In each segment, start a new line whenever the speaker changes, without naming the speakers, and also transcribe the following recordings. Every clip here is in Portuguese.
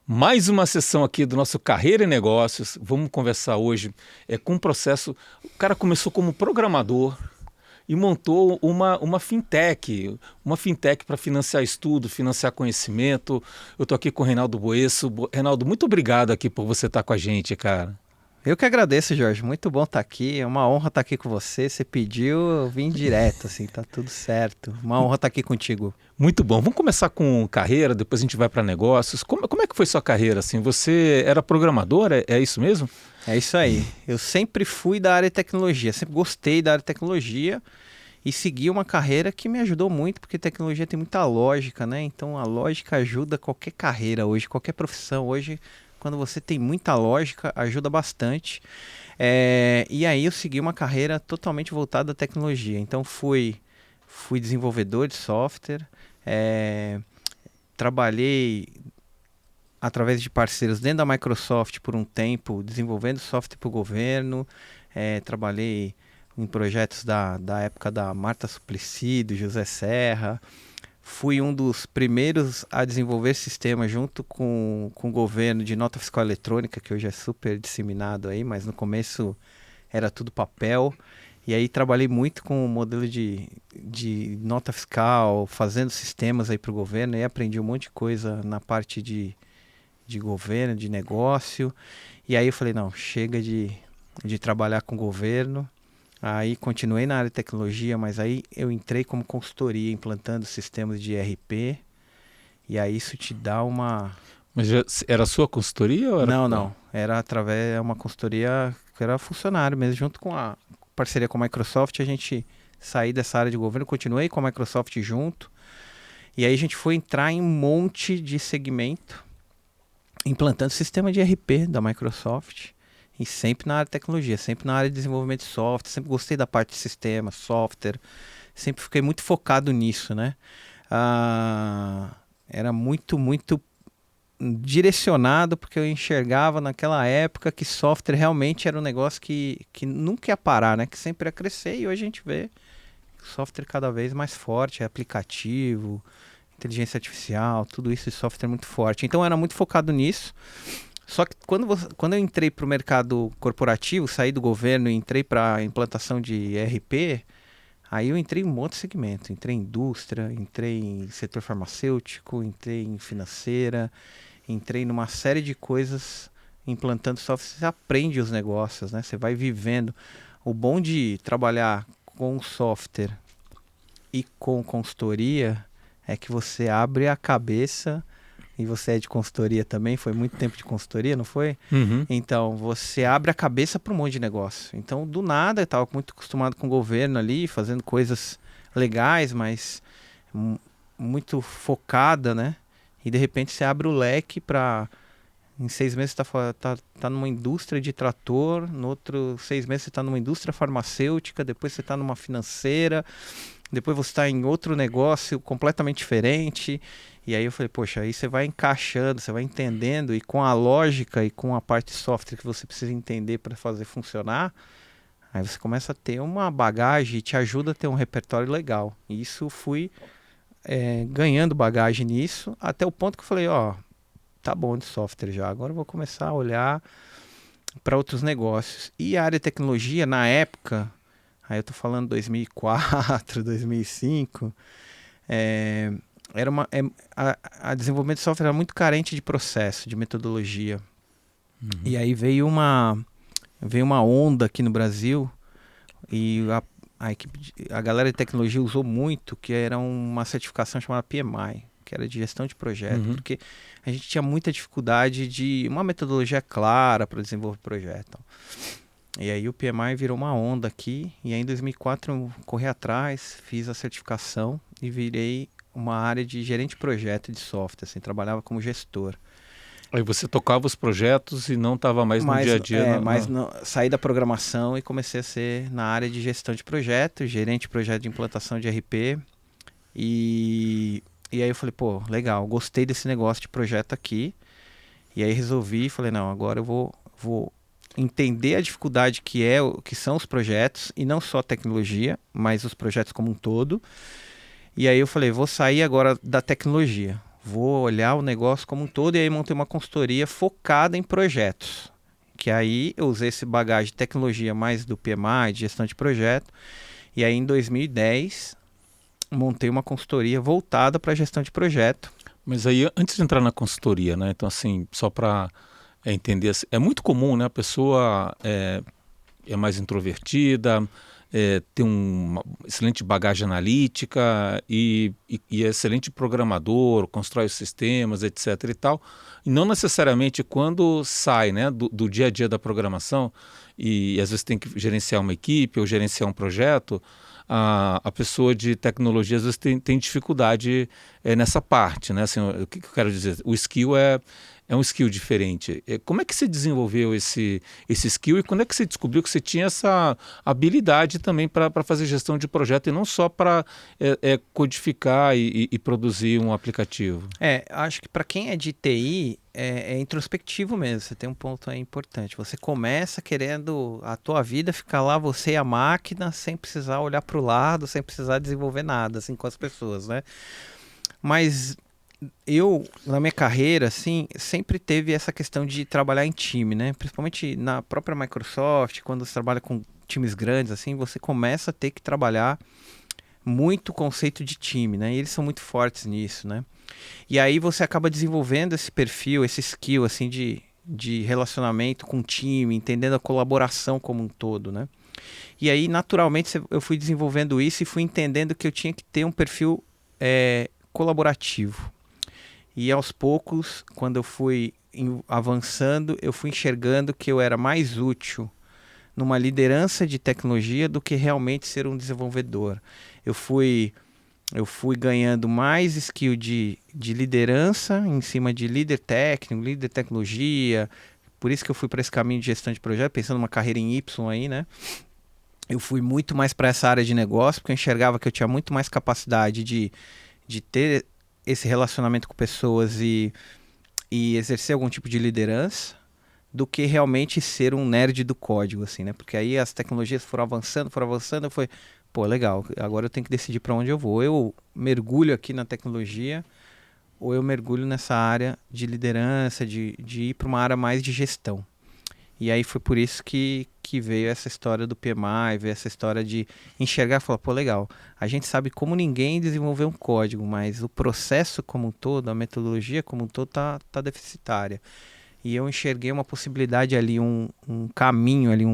Mais uma sessão aqui do nosso Carreira e Negócios. Vamos conversar hoje com um processo. O cara começou como programador e montou uma fintech para financiar estudo, financiar conhecimento. Eu estou aqui com o Reinaldo Boesso. Reinaldo, muito obrigado aqui por você estar com a gente, cara.
Eu que agradeço, Jorge. Muito bom estar aqui. É uma honra estar aqui com você. Você pediu, eu vim direto, assim, tá tudo certo. Uma honra estar aqui contigo.
Muito bom. Vamos começar com carreira, depois a gente vai para negócios. Como é que foi sua carreira assim? Você era programador, é isso mesmo?
É isso aí. Eu sempre fui da área de tecnologia, sempre gostei da área de tecnologia e segui uma carreira que me ajudou muito, porque tecnologia tem muita lógica, né? Então a lógica ajuda qualquer carreira hoje, qualquer profissão hoje. Quando você tem muita lógica, ajuda bastante. E aí eu segui uma carreira totalmente voltada à tecnologia. Então fui desenvolvedor de software, trabalhei através de parceiros dentro da Microsoft por um tempo, desenvolvendo software para o governo. Trabalhei em projetos da época da Marta Suplicy, do José Serra. Fui um dos primeiros a desenvolver sistema junto com o governo de nota fiscal eletrônica, que hoje é super disseminado aí, mas no começo era tudo papel. E aí trabalhei muito com o modelo de nota fiscal, fazendo sistemas aí para o governo, e aprendi um monte de coisa na parte de governo, de negócio. E aí eu falei, não, chega de trabalhar com o governo. Aí continuei na área de tecnologia, mas aí eu entrei como consultoria, implantando sistemas de ERP. E aí isso te dá uma...
Mas era a sua consultoria ou era
Não,
qual?
não. Era através de uma consultoria que era funcionário mesmo, junto com a parceria com a Microsoft, a gente saí dessa área de governo, continuei com a Microsoft junto. E aí a gente foi entrar em um monte de segmento, implantando sistema de ERP da Microsoft. E sempre na área de tecnologia, sempre na área de desenvolvimento de software, sempre gostei da parte de sistema, software, sempre fiquei muito focado nisso, né? Era muito direcionado, porque eu enxergava naquela época que software realmente era um negócio que nunca ia parar, né? Que sempre ia crescer, e hoje a gente vê software cada vez mais forte, aplicativo, inteligência artificial, tudo isso de software muito forte. Então eu era muito focado nisso. Só que quando eu entrei para o mercado corporativo, saí do governo e entrei para a implantação de ERP, aí eu entrei em um monte de segmento. Entrei em indústria, entrei em setor farmacêutico, entrei em financeira, entrei numa série de coisas implantando software. Você aprende os negócios, né? Você vai vivendo. O bom de trabalhar com software e com consultoria é que você abre a cabeça. E você é de consultoria também, foi muito tempo de consultoria, não foi?
Uhum.
Então, você abre a cabeça para um monte de negócio. Então, do nada, eu estava muito acostumado com o governo ali, fazendo coisas legais, mas muito focada, né? E de repente você abre o leque para... Em 6 meses você tá numa indústria de trator, no outro 6 meses você está numa indústria farmacêutica, depois você está numa financeira, depois você está em outro negócio completamente diferente. E aí eu falei, poxa, aí você vai encaixando, você vai entendendo, e com a lógica e com a parte de software que você precisa entender para fazer funcionar, aí você começa a ter uma bagagem e te ajuda a ter um repertório legal. E isso fui ganhando bagagem nisso, até o ponto que eu falei, ó, tá bom de software já, agora eu vou começar a olhar para outros negócios. E a área de tecnologia, na época, aí eu tô falando 2004, 2005, era a desenvolvimento de software era muito carente de processo, de metodologia. E aí veio uma onda aqui no Brasil, e a galera de tecnologia usou muito, que era uma certificação chamada PMI, que era de gestão de projeto,
Uhum.
porque a gente tinha muita dificuldade de uma metodologia clara para desenvolver projeto. E aí o PMI virou uma onda aqui, e aí em 2004 eu corri atrás, fiz a certificação e virei uma área de gerente de projeto de software, assim, trabalhava como gestor.
Aí você tocava os projetos e não estava mais no dia a dia.
Saí da programação e comecei a ser na área de gestão de projeto, gerente de projeto de implantação de RP. E aí eu falei, pô, legal, gostei desse negócio de projeto aqui. E aí resolvi, falei, não, agora eu vou entender a dificuldade que são os projetos, e não só a tecnologia, mas os projetos como um todo. E aí eu falei, vou sair agora da tecnologia, vou olhar o negócio como um todo, e aí montei uma consultoria focada em projetos. Que aí eu usei esse bagagem de tecnologia mais do PMI, de gestão de projeto, e aí em 2010 montei uma consultoria voltada para gestão de projeto.
Mas aí, antes de entrar na consultoria, né? Então, assim, só para entender, assim, é muito comum, né? A pessoa é mais introvertida, tem uma excelente bagagem analítica e é excelente programador, constrói os sistemas, etc. e tal. E não necessariamente quando sai, né, do dia a dia da programação e às vezes tem que gerenciar uma equipe ou gerenciar um projeto, a pessoa de tecnologia às vezes tem dificuldade nessa parte, né? Assim, o que eu quero dizer? O skill é um skill diferente. Como é que você desenvolveu esse skill e quando é que você descobriu que você tinha essa habilidade também para fazer gestão de projeto e não só para codificar e produzir um aplicativo?
Acho que para quem é de TI, é introspectivo mesmo. Você tem um ponto aí importante. Você começa querendo a tua vida ficar lá, você e a máquina, sem precisar olhar para o lado, sem precisar desenvolver nada, assim, com as pessoas, né? Mas eu, na minha carreira, assim, sempre teve essa questão de trabalhar em time, né? Principalmente na própria Microsoft, quando você trabalha com times grandes, assim, você começa a ter que trabalhar muito o conceito de time, né? E eles são muito fortes nisso, né? E aí você acaba desenvolvendo esse perfil, esse skill, assim, de relacionamento com o time, entendendo a colaboração como um todo, né? E aí, naturalmente, eu fui desenvolvendo isso e fui entendendo que eu tinha que ter um perfil colaborativo. E aos poucos, quando eu fui avançando, eu fui enxergando que eu era mais útil numa liderança de tecnologia do que realmente ser um desenvolvedor. Eu fui ganhando mais skill de liderança em cima de líder técnico, líder tecnologia. Por isso que eu fui para esse caminho de gestão de projeto, pensando numa carreira em Y aí, né? Eu fui muito mais para essa área de negócio, porque eu enxergava que eu tinha muito mais capacidade de ter esse relacionamento com pessoas e exercer algum tipo de liderança do que realmente ser um nerd do código, assim, né? Porque aí as tecnologias foram avançando, eu fui, pô, legal, agora eu tenho que decidir para onde eu vou. Eu mergulho aqui na tecnologia ou eu mergulho nessa área de liderança, de ir para uma área mais de gestão. E aí foi por isso que veio essa história do PMI, veio essa história de enxergar e falar, pô, legal, a gente sabe como ninguém desenvolveu um código, mas o processo como um todo, a metodologia como um todo tá deficitária. E eu enxerguei uma possibilidade ali, um caminho ali,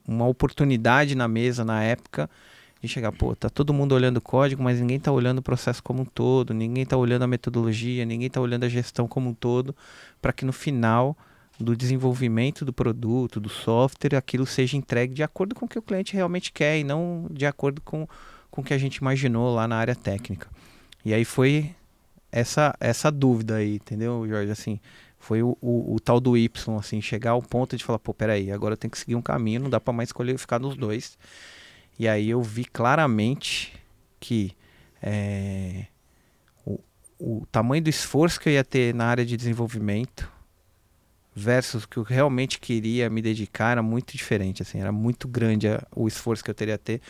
uma oportunidade na mesa na época de chegar, pô, tá todo mundo olhando o código, mas ninguém tá olhando o processo como um todo, ninguém tá olhando a metodologia, ninguém tá olhando a gestão como um todo, para que no final do desenvolvimento do produto, do software, aquilo seja entregue de acordo com o que o cliente realmente quer e não de acordo com o que a gente imaginou lá na área técnica. E aí foi essa dúvida aí, entendeu, Jorge? Assim, foi o tal do Y, assim, chegar ao ponto de falar, pô, peraí, agora eu tenho que seguir um caminho, não dá para mais escolher ficar nos dois. E aí eu vi claramente que o tamanho do esforço que eu ia ter na área de desenvolvimento versus o que eu realmente queria me dedicar era muito diferente, assim, era muito grande o esforço que eu teria a ter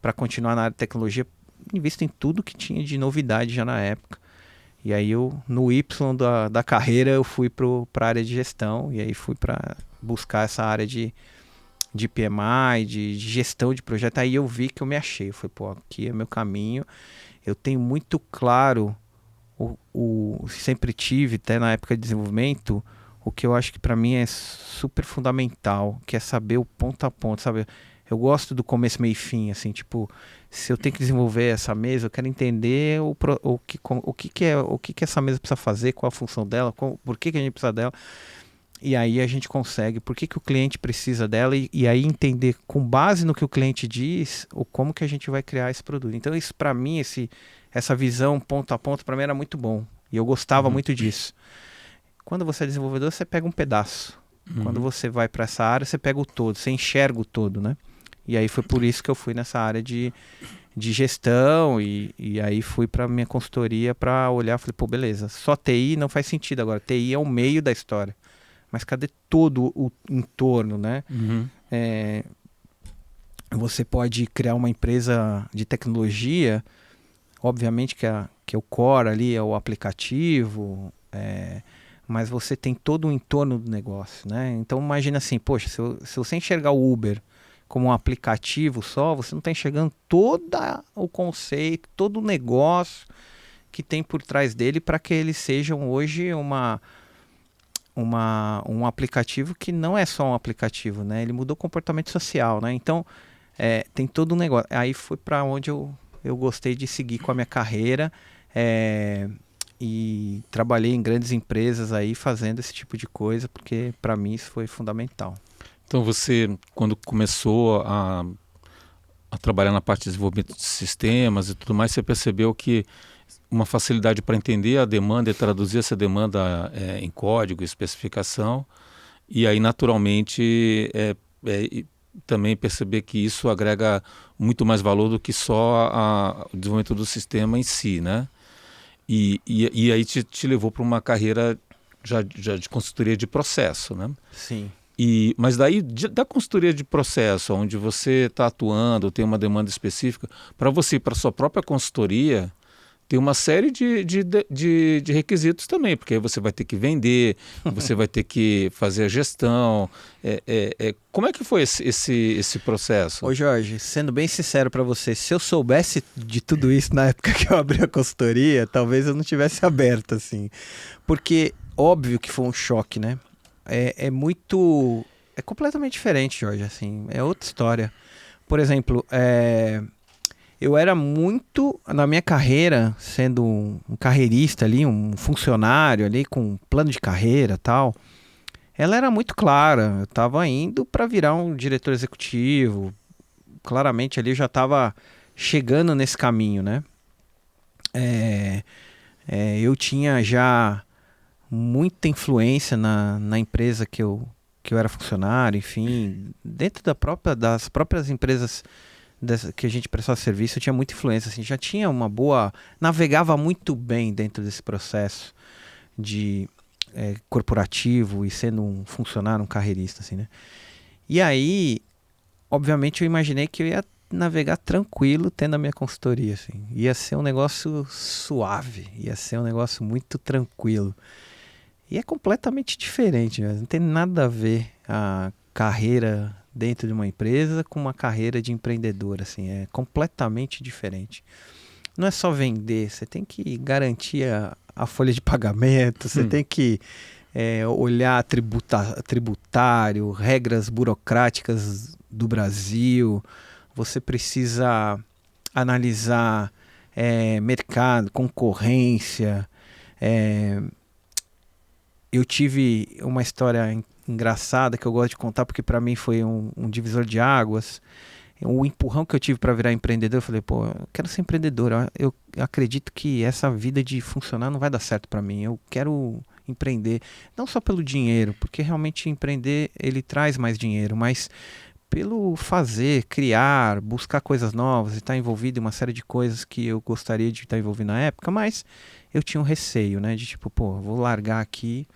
para continuar na área de tecnologia, em vista em tudo que tinha de novidade já na época. E aí eu, no Y da carreira, eu fui para a área de gestão, e aí fui para buscar essa área de PMI, de gestão de projeto. Aí eu vi que eu me achei, eu falei, pô, aqui é meu caminho, eu tenho muito claro, sempre tive, até na época de desenvolvimento, o que eu acho que para mim é super fundamental, que é saber o ponto a ponto, sabe? Eu gosto do começo, meio e fim, assim, tipo, se eu tenho que desenvolver essa mesa, eu quero entender o que essa mesa precisa fazer, qual a função dela, por que a gente precisa dela. E aí a gente consegue, por que o cliente precisa dela e aí entender, com base no que o cliente diz, como que a gente vai criar esse produto. Então isso para mim, essa visão ponto a ponto, para mim era muito bom. E eu gostava muito disso. Quando você é desenvolvedor, você pega um pedaço. Quando você vai para essa área, você pega o todo, você enxerga o todo, né? E aí foi por isso que eu fui nessa área de gestão e aí fui para minha consultoria para olhar, falei, pô, beleza, só TI não faz sentido agora. TI é o meio da história. Mas cadê todo o entorno, né? Você pode criar uma empresa de tecnologia obviamente que é o core ali, é o aplicativo, mas você tem todo o entorno do negócio, né? Então imagina assim, poxa, se você enxergar o Uber como um aplicativo só, você não está enxergando todo o conceito, todo o negócio que tem por trás dele para que eles sejam hoje um aplicativo que não é só um aplicativo, né? Ele mudou o comportamento social, né? Então, tem todo um negócio. Aí foi para onde eu gostei de seguir com a minha carreira, e trabalhei em grandes empresas aí fazendo esse tipo de coisa, porque para mim isso foi fundamental.
Então você, quando começou a trabalhar na parte de desenvolvimento de sistemas e tudo mais, você percebeu que uma facilidade para entender a demanda e traduzir essa demanda em código, especificação, e aí naturalmente também perceber que isso agrega muito mais valor do que só o desenvolvimento do sistema em si, né? E aí te levou para uma carreira já de consultoria de processo, né?
Sim.
Mas daí, da consultoria de processo, onde você está atuando, tem uma demanda específica, para você, para sua própria consultoria, tem uma série de requisitos também, porque aí você vai ter que vender, você vai ter que fazer a gestão. Como é que foi esse processo?
Ô Jorge, sendo bem sincero para você, se eu soubesse de tudo isso na época que eu abri a consultoria, talvez eu não tivesse aberto, assim. Porque, óbvio que foi um choque, né? É completamente diferente, Jorge, assim, é outra história. Por exemplo, eu era muito, na minha carreira, sendo um carreirista ali, um funcionário ali com um plano de carreira e tal, ela era muito clara. Eu estava indo para virar um diretor executivo, claramente ali eu já estava chegando nesse caminho, né? Eu tinha já muita influência na empresa que eu era funcionário, enfim, dentro das próprias empresas que a gente prestava serviço, eu tinha muita influência, assim, já tinha navegava muito bem dentro desse processo de corporativo e sendo um funcionário, um carreirista, assim, né? E aí, obviamente, eu imaginei que eu ia navegar tranquilo tendo a minha consultoria, assim. Ia ser um negócio suave, ia ser um negócio muito tranquilo. E é completamente diferente, né? Não tem nada a ver a carreira dentro de uma empresa com uma carreira de empreendedor, assim, é completamente diferente. Não é só vender, você tem que garantir a folha de pagamento, você tem que olhar tributário, regras burocráticas do Brasil, você precisa analisar mercado, concorrência. Eu tive uma história engraçada que eu gosto de contar porque para mim foi um divisor de águas. O empurrão que eu tive para virar empreendedor, eu falei, pô, eu quero ser empreendedor. Eu acredito que essa vida de funcionar não vai dar certo para mim. Eu quero empreender, não só pelo dinheiro, porque realmente empreender ele traz mais dinheiro, mas pelo fazer, criar, buscar coisas novas e estar envolvido em uma série de coisas que eu gostaria de estar envolvido na época, mas eu tinha um receio, né, de tipo, pô, vou largar aqui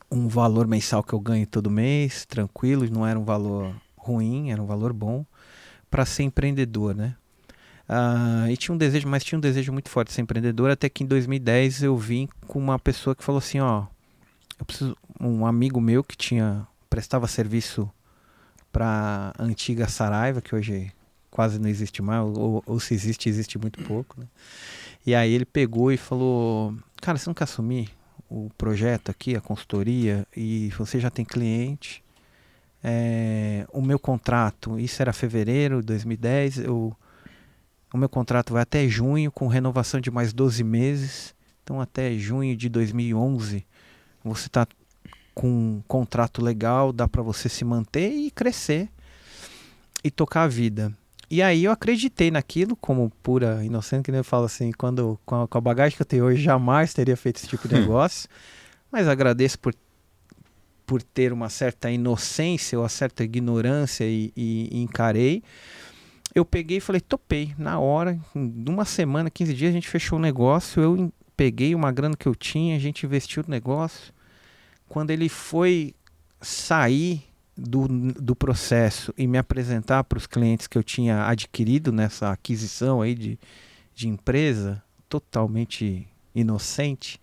um valor mensal que eu ganho todo mês, tranquilo, não era um valor ruim, era um valor bom para ser empreendedor, né? E tinha um desejo muito forte de ser empreendedor, até que em 2010 eu vim com uma pessoa que falou assim, ó, um amigo meu que prestava serviço para a antiga Saraiva, que hoje quase não existe mais, ou se existe muito pouco, né? E aí ele pegou e falou, cara, você não quer assumir o projeto aqui, a consultoria, e você já tem cliente? O meu contrato, isso era fevereiro de 2010, o meu contrato vai até junho, com renovação de mais 12 meses, então até junho de 2011 você está com um contrato legal, dá para você se manter e crescer e tocar a vida. E aí eu acreditei naquilo como pura inocência, que nem eu falo assim, com a bagagem que eu tenho hoje, jamais teria feito esse tipo de negócio, mas agradeço por ter uma certa inocência ou uma certa ignorância e encarei. Eu peguei e falei, topei, na hora, em uma semana, 15 dias, a gente fechou o negócio, eu peguei uma grana que eu tinha, a gente investiu no negócio. Quando ele foi sair do processo e me apresentar para os clientes que eu tinha adquirido nessa aquisição aí de empresa, totalmente inocente,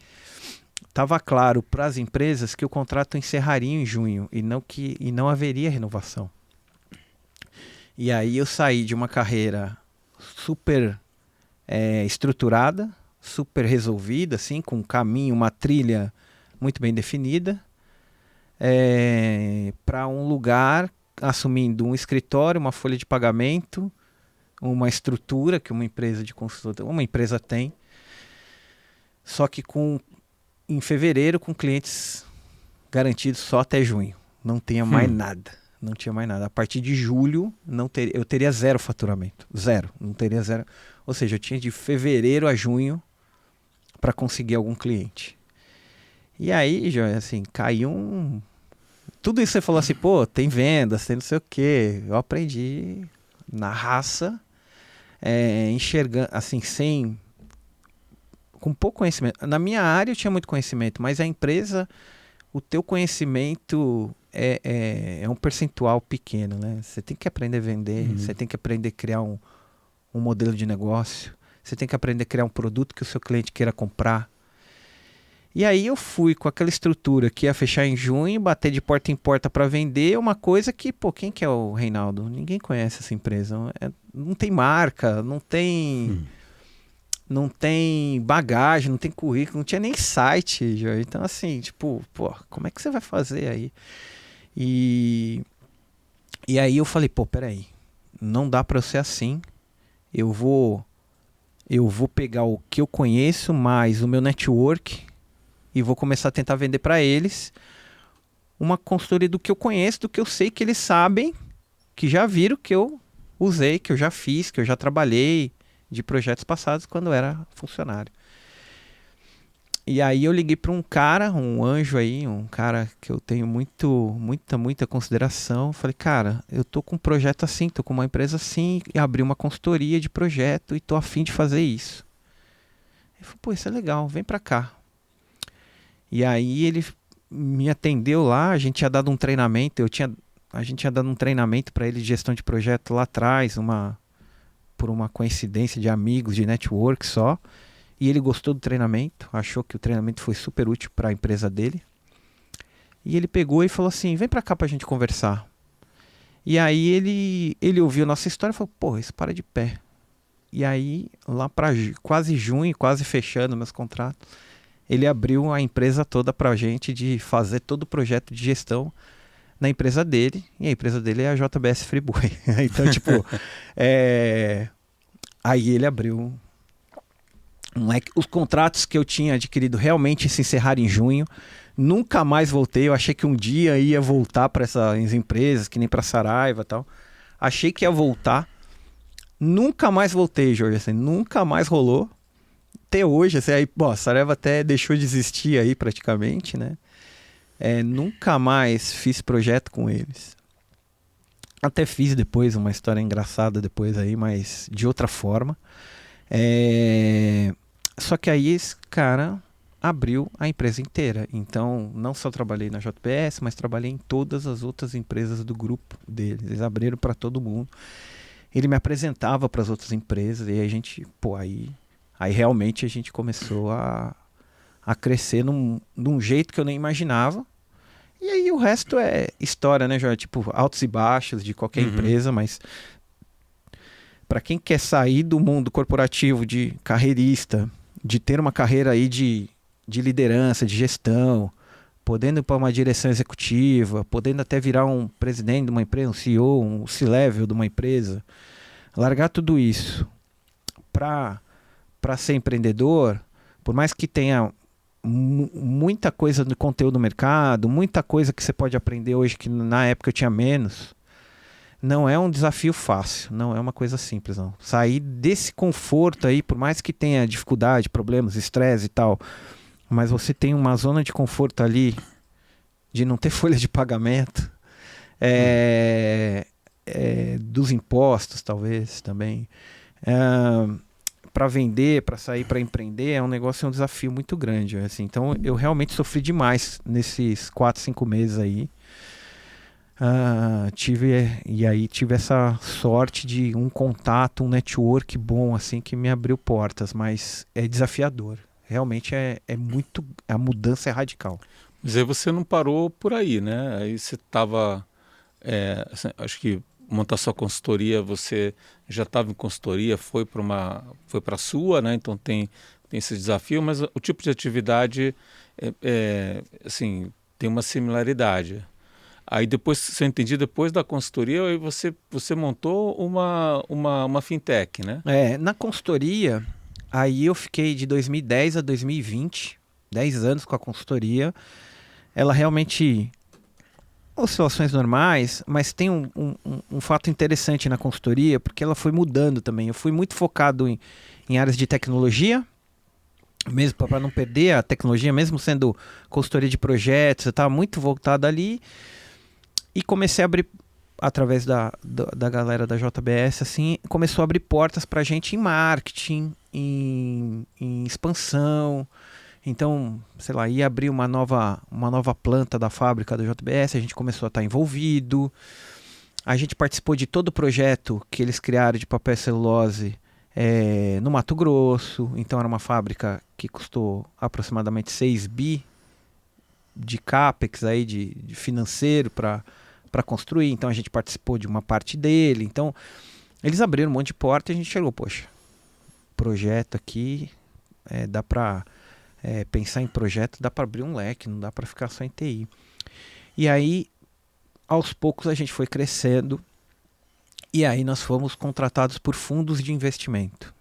estava claro para as empresas que o contrato encerraria em junho e não haveria renovação. E aí eu saí de uma carreira super estruturada, super resolvida, assim, com um caminho, uma trilha muito bem definida, para um lugar assumindo um escritório, uma folha de pagamento, uma estrutura que uma empresa de consultoria, uma empresa tem, só que em fevereiro com clientes garantidos só até junho. Não tinha mais nada. Não tinha mais nada. A partir de julho eu teria zero faturamento. Zero. Não teria zero. Ou seja, eu tinha de fevereiro a junho para conseguir algum cliente. E aí, assim, caiu um... Tudo isso você falou assim, pô, tem vendas, tem não sei o quê. Eu aprendi na raça, enxergando, assim, com pouco conhecimento. Na minha área eu tinha muito conhecimento, mas a empresa, o teu conhecimento é um percentual pequeno, né? Você tem que aprender a vender, você tem que aprender a criar um modelo de negócio, você tem que aprender a criar um produto que o seu cliente queira comprar. E aí eu fui com aquela estrutura que ia fechar em junho, bater de porta em porta para vender uma coisa que, pô, quem que é o Reinaldo? Ninguém conhece essa empresa. Não tem marca, não tem bagagem, não tem currículo, não tinha nem site. Já. Então, assim, tipo, pô, como é que você vai fazer aí? E aí eu falei, pô, peraí, não dá para eu ser assim. Eu vou pegar o que eu conheço mais o meu network e vou começar a tentar vender para eles uma consultoria do que eu conheço, do que eu sei que eles sabem, que já viram que eu usei, que eu já fiz, que eu já trabalhei de projetos passados quando eu era funcionário. E aí eu liguei para um cara, um anjo aí, um cara que eu tenho muita consideração. Falei, cara, eu tô com um projeto assim, tô com uma empresa assim, e abri uma consultoria de projeto e tô a fim de fazer isso. Ele falou, pô, isso é legal, vem para cá. E aí ele me atendeu lá, a gente tinha dado um treinamento, a gente tinha dado um treinamento para ele de gestão de projeto lá atrás, por uma coincidência de amigos, de network só. E ele gostou do treinamento, achou que o treinamento foi super útil para a empresa dele. E ele pegou e falou assim, vem para cá para a gente conversar. E aí ele ouviu nossa história e falou, pô, isso para de pé. E aí, lá para quase junho, quase fechando meus contratos, ele abriu a empresa toda para a gente de fazer todo o projeto de gestão na empresa dele. E a empresa dele é a JBS Friboi. Então, tipo, aí ele abriu... Os contratos que eu tinha adquirido realmente se encerraram em junho. Nunca mais voltei. Eu achei que um dia ia voltar para essas empresas, que nem para Saraiva e tal. Achei que ia voltar. Nunca mais voltei, Jorge. Assim, nunca mais rolou. Até hoje, assim, aí, bom, a Saraiva até deixou de existir aí praticamente, né? Nunca mais fiz projeto com eles. Até fiz depois uma história engraçada depois aí, mas de outra forma. Só que aí esse cara abriu a empresa inteira. Então, não só trabalhei na JBS, mas trabalhei em todas as outras empresas do grupo deles. Eles abriram para todo mundo. Ele me apresentava para as outras empresas e a gente, pô, aí realmente a gente começou a crescer num jeito que eu nem imaginava. E aí o resto é história, né, Jorge? Tipo, altos e baixos de qualquer empresa, mas para quem quer sair do mundo corporativo de carreirista, de ter uma carreira aí de liderança, de gestão, podendo ir para uma direção executiva, podendo até virar um presidente de uma empresa, um CEO, um C-level de uma empresa, largar tudo isso para ser empreendedor, por mais que tenha muita coisa de conteúdo no mercado, muita coisa que você pode aprender hoje que na época eu tinha menos, não é um desafio fácil, não é uma coisa simples, não. Sair desse conforto aí, por mais que tenha dificuldade, problemas, estresse e tal, mas você tem uma zona de conforto ali de não ter folha de pagamento, dos impostos talvez também, para vender, para sair, para empreender, é um desafio muito grande, assim. Então eu realmente sofri demais nesses 4, 5 meses aí. tive essa sorte de um contato, um network bom, assim, que me abriu portas, mas é desafiador. Realmente a mudança é radical.
Mas aí você não parou por aí, né? Aí você estava, acho que montar sua consultoria, você já estava em consultoria, foi para a sua, né? Então tem esse desafio, mas o tipo de atividade, assim, tem uma similaridade. Aí depois, se eu entendi, depois da consultoria, aí você montou uma fintech, né?
Na consultoria, aí eu fiquei de 2010 a 2020, 10 anos com a consultoria. Ela realmente, oscilações normais, mas tem um fato interessante na consultoria, porque ela foi mudando também. Eu fui muito focado em áreas de tecnologia, mesmo para não perder a tecnologia, mesmo sendo consultoria de projetos, eu estava muito voltado ali e comecei a abrir, através da galera da JBS, assim, começou a abrir portas para a gente em marketing, em expansão. Então, sei lá, ia abrir uma nova planta da fábrica da JBS, a gente começou a estar envolvido. A gente participou de todo o projeto que eles criaram de papel e celulose no Mato Grosso. Então, era uma fábrica que custou aproximadamente 6 bi de CAPEX aí, de financeiro para construir. Então, a gente participou de uma parte dele. Então, eles abriram um monte de porta e a gente chegou, poxa, projeto aqui, dá para... pensar em projeto, dá para abrir um leque, não dá para ficar só em TI. E aí, aos poucos, a gente foi crescendo e aí nós fomos contratados por fundos de investimento.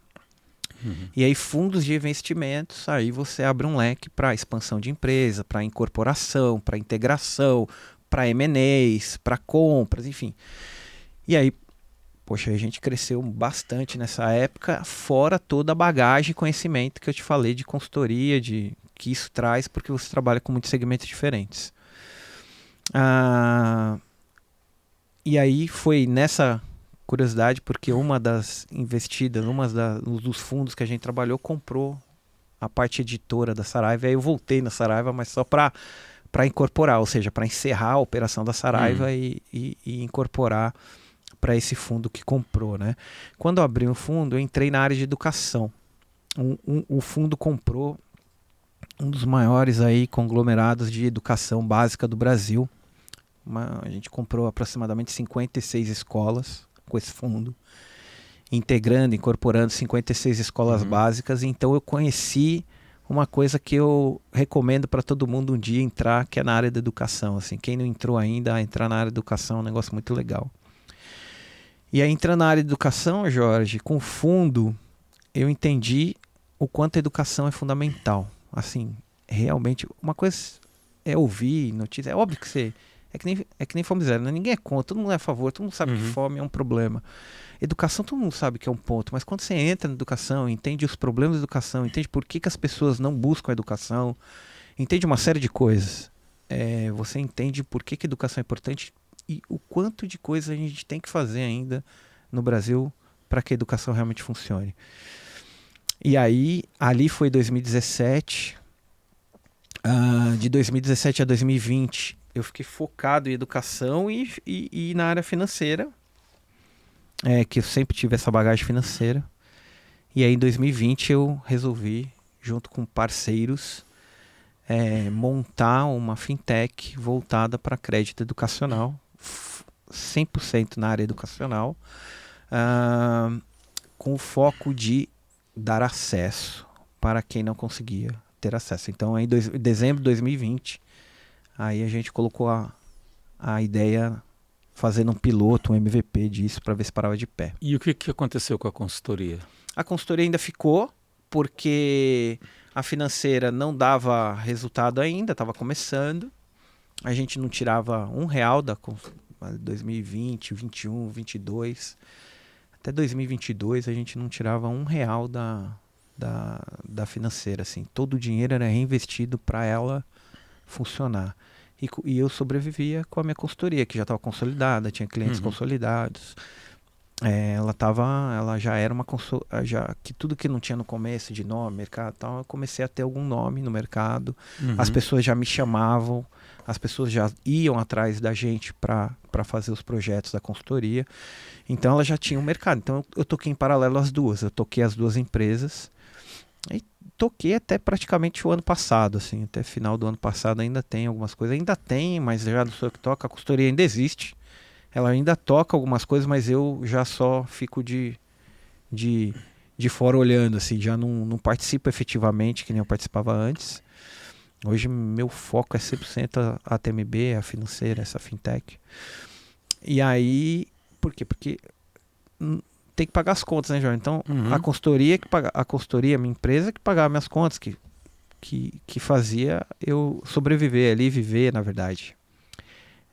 E aí, fundos de investimentos, aí você abre um leque para expansão de empresa, para incorporação, para integração, para M&As, para compras, enfim. E aí, poxa, a gente cresceu bastante nessa época, fora toda a bagagem e conhecimento que eu te falei de consultoria, que isso traz, porque você trabalha com muitos segmentos diferentes. E aí foi nessa curiosidade, porque uma das investidas, um dos fundos que a gente trabalhou, comprou a parte editora da Saraiva. Aí eu voltei na Saraiva, mas só para incorporar, ou seja, para encerrar a operação da Saraiva e incorporar para esse fundo que comprou, né? Quando eu abri o fundo, eu entrei na área de educação. O fundo comprou um dos maiores aí conglomerados de educação básica do Brasil. A gente comprou aproximadamente 56 escolas com esse fundo, incorporando 56 escolas básicas. Então eu conheci uma coisa que eu recomendo para todo mundo um dia entrar, que é na área da educação. Assim, quem não entrou ainda, entrar na área da educação é um negócio muito legal. E aí, entrando na área de educação, Jorge, com o fundo, eu entendi o quanto a educação é fundamental. Assim, realmente, uma coisa é ouvir notícia. É óbvio que você... É que nem fome zero, né? Ninguém é contra, todo mundo é a favor, todo mundo sabe que fome é um problema. Educação, todo mundo sabe que é um ponto, mas quando você entra na educação, entende os problemas da educação, entende por que as pessoas não buscam a educação, entende uma série de coisas. Você entende por que a educação é importante e o quanto de coisa a gente tem que fazer ainda no Brasil para que a educação realmente funcione. E aí, ali foi 2017. De 2017 a 2020, eu fiquei focado em educação e na área financeira, que eu sempre tive essa bagagem financeira. E aí, em 2020, eu resolvi, junto com parceiros, montar uma fintech voltada para crédito educacional, 100% na área educacional, com o foco de dar acesso para quem não conseguia ter acesso. Então, em dezembro de 2020, aí a gente colocou a ideia, fazendo um piloto, um MVP disso, para ver se parava de pé.
E o que aconteceu com a consultoria?
A consultoria ainda ficou, porque a financeira não dava resultado ainda, estava começando. A gente não tirava R$1 da 2020, 2021, 2022. Até 2022 a gente não tirava R$1 da financeira. Assim. Todo o dinheiro era reinvestido para ela funcionar. E eu sobrevivia com a minha consultoria, que já estava consolidada, tinha clientes consolidados. ela já era uma já que tudo que não tinha no começo de nome, mercado e tal, eu comecei a ter algum nome no mercado. As
Uhum.
pessoas já me chamavam, as pessoas já iam atrás da gente para fazer os projetos da consultoria. Então ela já tinha um mercado. Então eu toquei em paralelo as duas. Eu toquei as duas empresas e toquei até praticamente o ano passado, assim, até final do ano passado ainda tem algumas coisas, ainda tem, mas já não sou eu que toca, a consultoria ainda existe. Ela ainda toca algumas coisas, mas eu já só fico de, de fora olhando, assim, já não participo efetivamente, que nem eu participava antes. Hoje meu foco é 100% a TMB, a financeira, essa fintech. E aí, por quê? Porque tem que pagar as contas, né, João? Então, a
Uhum.
consultoria que paga, a consultoria, minha empresa que pagava minhas contas, que fazia eu sobreviver ali, viver, na verdade.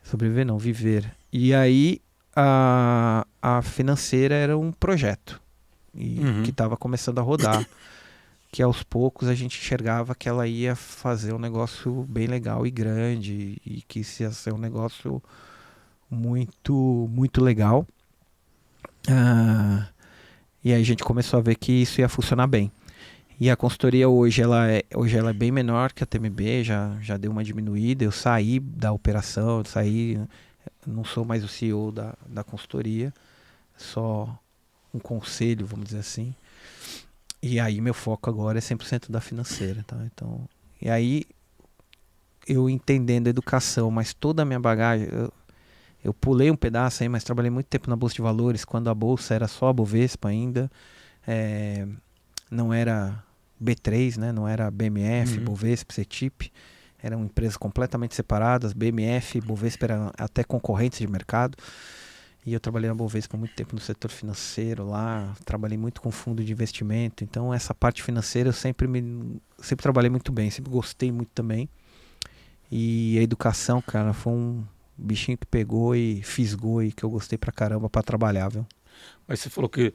Sobreviver não, viver. E aí a financeira era um projeto e que
Uhum.
estava começando a rodar, que aos poucos a gente enxergava que ela ia fazer um negócio bem legal e grande e que isso ia ser um negócio muito legal. Ah, e aí a gente começou a ver que isso ia funcionar bem. E a consultoria hoje ela é bem menor que a TMB, já deu uma diminuída. Eu saí da operação, eu saí, não sou mais o CEO da consultoria, só um conselho, vamos dizer assim. E aí meu foco agora é 100% da financeira, tá? Então, e aí eu entendendo educação, mas toda a minha bagagem, eu pulei um pedaço aí, mas trabalhei muito tempo na Bolsa de Valores, quando a bolsa era só a Bovespa ainda, é, não era B3, né? Não era BMF,
Uhum.
Bovespa, CETIP, eram empresas completamente separadas. BMF e Bovespa eram até concorrentes de mercado. E eu trabalhei na Bovespa muito tempo no setor financeiro lá, trabalhei muito com fundo de investimento, então essa parte financeira eu sempre trabalhei muito bem, sempre gostei muito também. E a educação, cara, foi um bichinho que pegou e fisgou e que eu gostei pra caramba pra trabalhar, viu?
Mas você falou que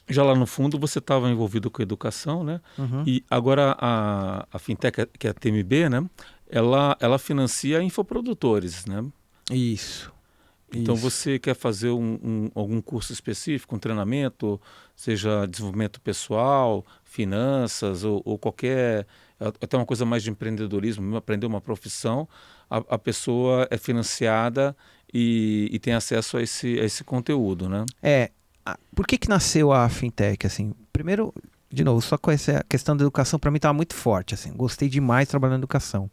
já lá no fundo você estava envolvido com educação, né?
Uhum.
E agora a fintech, que é a TMB, né? Ela financia infoprodutores, né?
Isso,
Então
isso.
você quer fazer algum curso específico, um treinamento, seja desenvolvimento pessoal, finanças ou qualquer, até uma coisa mais de empreendedorismo, mesmo aprender uma profissão, a pessoa é financiada e tem acesso a esse conteúdo, né?
É, por que que nasceu a fintech, assim? Primeiro, de novo, só com essa questão da educação para mim estava muito forte, assim. Gostei demais trabalhando em educação.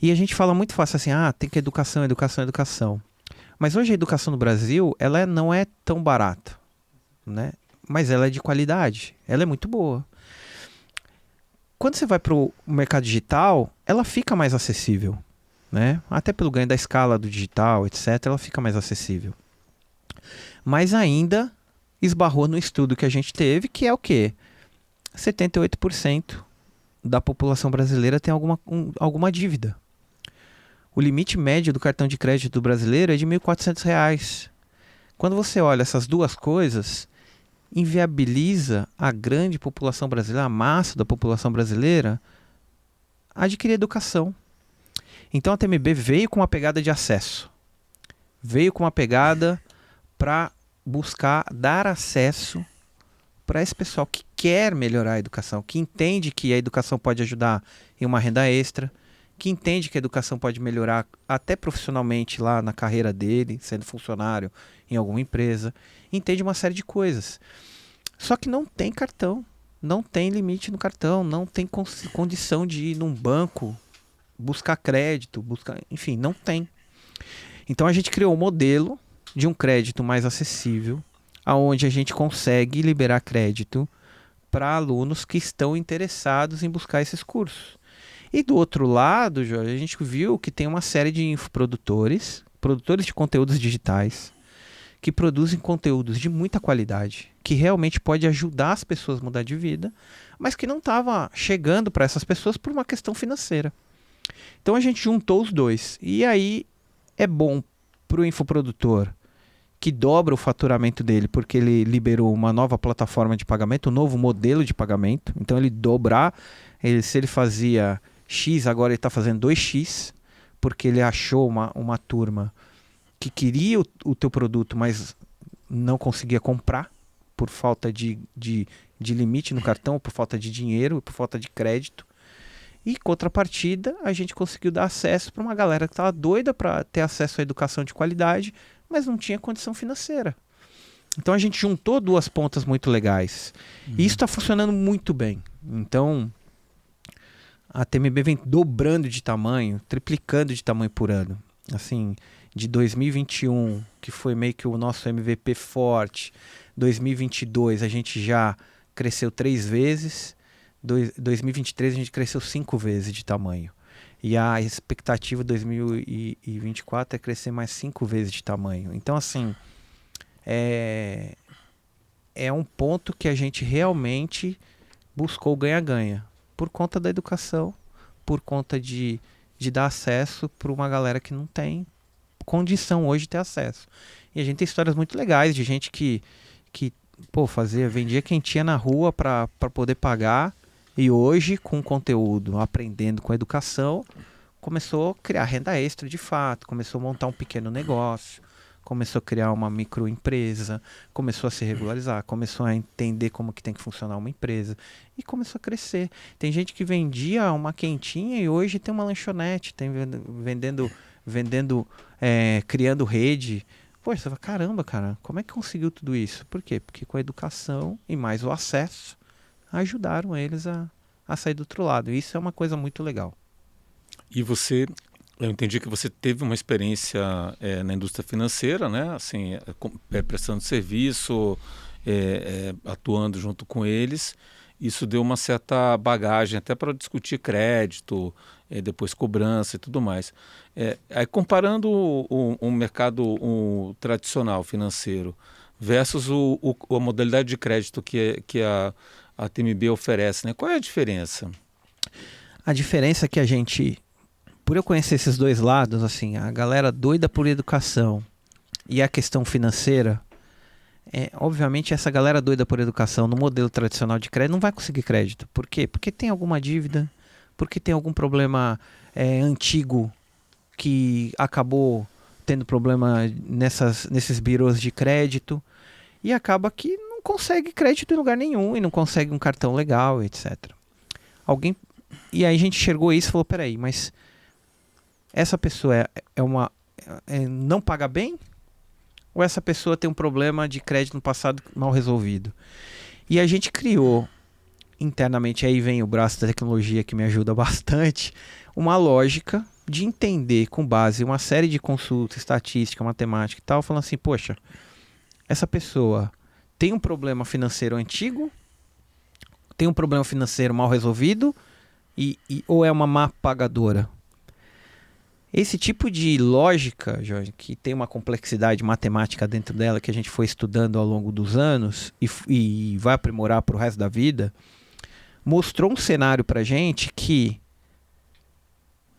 E a gente fala muito fácil assim, tem que educação, educação, educação. Mas hoje a educação no Brasil, não é tão barata, né? Mas ela é de qualidade, ela é muito boa. Quando você vai para o mercado digital, ela fica mais acessível, né? Até pelo ganho da escala do digital, etc, ela fica mais acessível. Mas ainda esbarrou no estudo que a gente teve, que é o quê? 78% da população brasileira tem alguma dívida. O limite médio do cartão de crédito do brasileiro é de R$ 1.400. Quando você olha essas duas coisas, inviabiliza a grande população brasileira, a massa da população brasileira, a adquirir educação. Então a TMB veio com uma pegada de acesso. Veio com uma pegada para buscar dar acesso para esse pessoal que quer melhorar a educação, que entende que a educação pode ajudar em uma renda extra, que entende que a educação pode melhorar até profissionalmente lá na carreira dele, sendo funcionário em alguma empresa, entende uma série de coisas. Só que não tem cartão, não tem limite no cartão, não tem condição de ir num banco buscar crédito, enfim, não tem. Então a gente criou um modelo de um crédito mais acessível, aonde a gente consegue liberar crédito para alunos que estão interessados em buscar esses cursos. E do outro lado, Jorge, a gente viu que tem uma série de infoprodutores, produtores de conteúdos digitais, que produzem conteúdos de muita qualidade, que realmente pode ajudar as pessoas a mudar de vida, mas que não estava chegando para essas pessoas por uma questão financeira. Então a gente juntou os dois. E aí é bom para o infoprodutor que dobra o faturamento dele, porque ele liberou uma nova plataforma de pagamento, um novo modelo de pagamento. Então ele dobrar, se ele fazia X, agora ele está fazendo 2x, porque ele achou uma turma que queria o teu produto, mas não conseguia comprar por falta de limite no cartão, por falta de dinheiro, por falta de crédito. E, contrapartida, a gente conseguiu dar acesso para uma galera que estava doida para ter acesso à educação de qualidade, mas não tinha condição financeira. Então, a gente juntou duas pontas muito legais. E isso está funcionando muito bem. Então, a TMB vem dobrando de tamanho, triplicando de tamanho por ano. Assim, de 2021, que foi meio que o nosso MVP forte, 2022 a gente já cresceu 3 vezes, 2023 a gente cresceu 5 vezes de tamanho. E a expectativa de 2024 é crescer mais 5 vezes de tamanho. Então, assim, é um ponto que a gente realmente buscou ganha-ganha. Por conta da educação, por conta de dar acesso para uma galera que não tem condição hoje de ter acesso. E a gente tem histórias muito legais de gente que vendia quentinha na rua para poder pagar, e hoje, com conteúdo, aprendendo com a educação, começou a criar renda extra de fato, começou a montar um pequeno negócio, começou a criar uma microempresa, começou a se regularizar, começou a entender como que tem que funcionar uma empresa e começou a crescer. Tem gente que vendia uma quentinha e hoje tem uma lanchonete, tem vendendo, criando rede. Poxa, você fala, caramba, cara, como é que conseguiu tudo isso? Por quê? Porque com a educação e mais o acesso ajudaram eles a sair do outro lado. E isso é uma coisa muito legal.
E você, eu entendi que você teve uma experiência na indústria financeira, né? Assim, prestando serviço, atuando junto com eles. Isso deu uma certa bagagem até para discutir crédito, depois cobrança e tudo mais. Aí comparando o mercado tradicional financeiro versus a modalidade de crédito que a TMB oferece, né? Qual é a diferença?
A diferença é que a gente, por eu conhecer esses dois lados, assim, a galera doida por educação e a questão financeira, obviamente essa galera doida por educação no modelo tradicional de crédito não vai conseguir crédito. Por quê? Porque tem alguma dívida, porque tem algum problema antigo que acabou tendo problema nesses birôs de crédito e acaba que não consegue crédito em lugar nenhum e não consegue um cartão legal, etc. E aí a gente enxergou isso e falou, peraí, mas essa pessoa não paga bem? Ou essa pessoa tem um problema de crédito no passado mal resolvido? E a gente criou internamente, aí vem o braço da tecnologia que me ajuda bastante, uma lógica de entender com base em uma série de consultas, estatística, matemática e tal, falando assim, poxa, essa pessoa tem um problema financeiro antigo, tem um problema financeiro mal resolvido, ou é uma má pagadora? Esse tipo de lógica, Jorge, que tem uma complexidade matemática dentro dela que a gente foi estudando ao longo dos anos e vai aprimorar para o resto da vida, mostrou um cenário para a gente que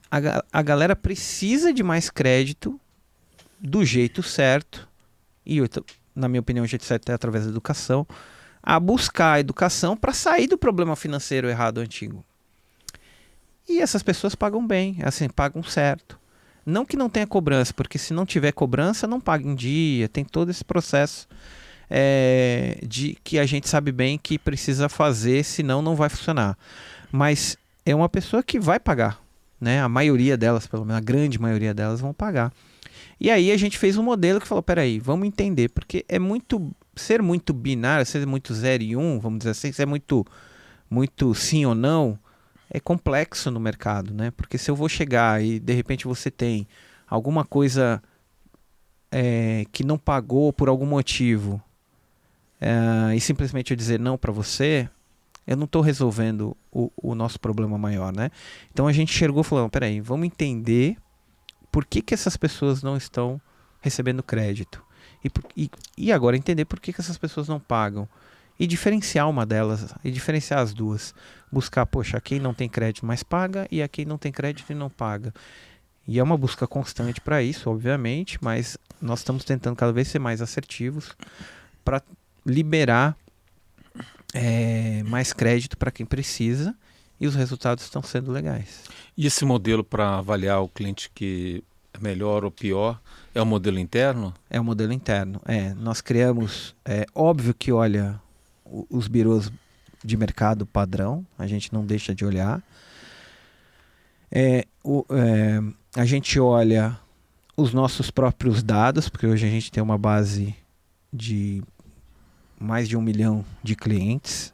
a galera precisa de mais crédito do jeito certo, e na minha opinião o jeito certo é através da educação, a buscar a educação para sair do problema financeiro errado antigo. E essas pessoas pagam bem, assim, pagam certo. Não que não tenha cobrança, porque se não tiver cobrança, não paga em dia. Tem todo esse processo que a gente sabe bem que precisa fazer, senão não vai funcionar. Mas é uma pessoa que vai pagar, né? A maioria delas, pelo menos a grande maioria delas, vão pagar. E aí a gente fez um modelo que falou, peraí, vamos entender, porque ser muito binário, ser muito 0 e 1, vamos dizer assim, ser muito sim ou não, é complexo no mercado, né? Porque se eu vou chegar e de repente você tem alguma coisa que não pagou por algum motivo e simplesmente eu dizer não para você, eu não estou resolvendo o nosso problema maior, né? Então a gente enxergou e falou, peraí, vamos entender por que essas pessoas não estão recebendo crédito. E agora entender por que essas pessoas não pagam. E diferenciar uma delas, e diferenciar as duas. Buscar, poxa, a quem não tem crédito mais paga e a quem não tem crédito e não paga. E é uma busca constante para isso, obviamente, mas nós estamos tentando cada vez ser mais assertivos para liberar mais crédito para quem precisa, e os resultados estão sendo legais.
E esse modelo para avaliar o cliente que melhor ou pior, é o modelo interno?
É o modelo interno. Nós criamos, óbvio que olha os birôs de mercado padrão, a gente não deixa de olhar. A gente olha os nossos próprios dados, porque hoje a gente tem uma base de mais de 1 milhão de clientes.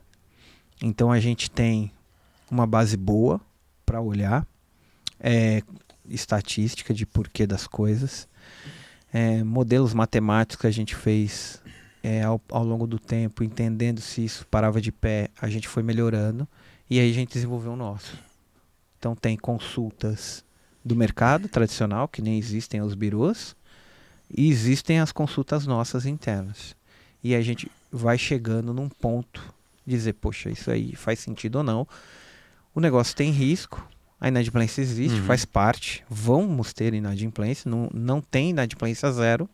Então a gente tem uma base boa para olhar, estatística de porquê das coisas, modelos matemáticos que a gente fez ao longo do tempo, entendendo se isso parava de pé, a gente foi melhorando e aí a gente desenvolveu o nosso. Então tem consultas do mercado tradicional, que nem existem os birôs, e existem as consultas nossas internas. E a gente vai chegando num ponto de dizer, poxa, isso aí faz sentido ou não. O negócio tem risco, a inadimplência existe, faz parte, vamos ter inadimplência, não tem inadimplência zero,